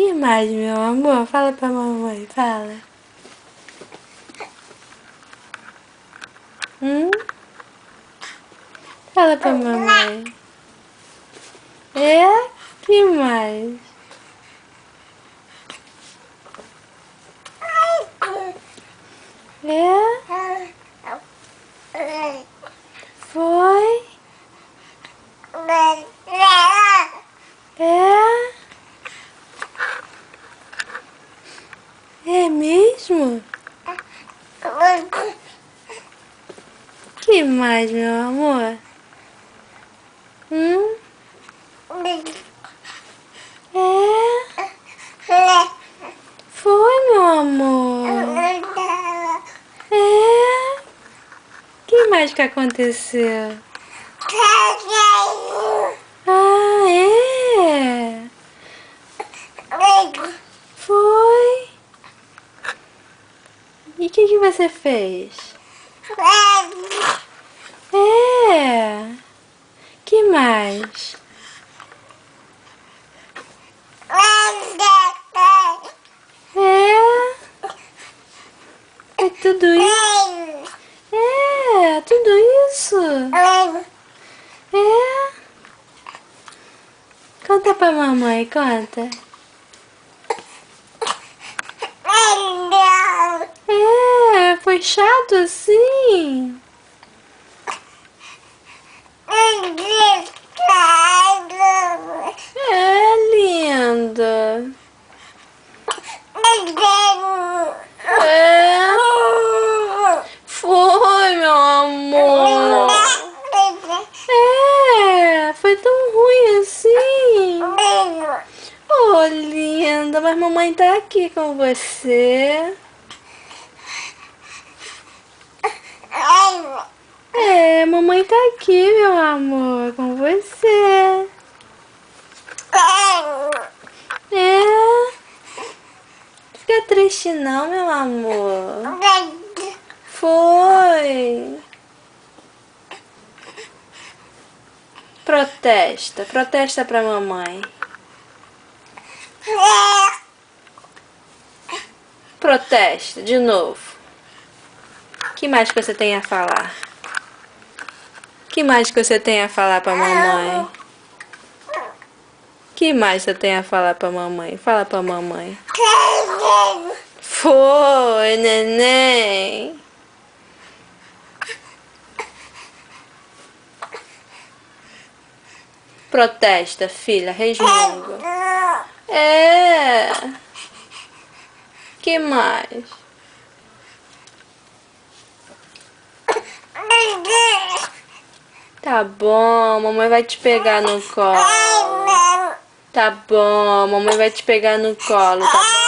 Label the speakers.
Speaker 1: Que mais, meu amor? Fala pra mamãe, fala. Fala pra mamãe. É? Que mais? É? Foi? É? É mesmo? Que mais, meu amor? É? Foi, meu amor? É? Que mais que aconteceu? Ah, é? Foi? E o que você fez? É? Que mais? É? É tudo isso? É, tudo isso? É? Conta pra mamãe, conta. É, foi chato assim? É, linda. É. Foi, meu amor. É, foi tão ruim assim. Oh, linda, mas mamãe tá aqui com você. É, mamãe tá aqui, meu amor, com você. É. Fica triste não, meu amor. Foi. Protesta, protesta pra mamãe. Protesta, de novo. O que mais que você tem a falar? O que mais que você tem a falar pra mamãe? O que mais você tem a falar pra mamãe? Fala pra mamãe. Foi, neném. Protesta, filha, resmunga. É. Que mais? Tá bom, mamãe vai te pegar no colo. Tá bom, mamãe vai te pegar no colo, tá bom?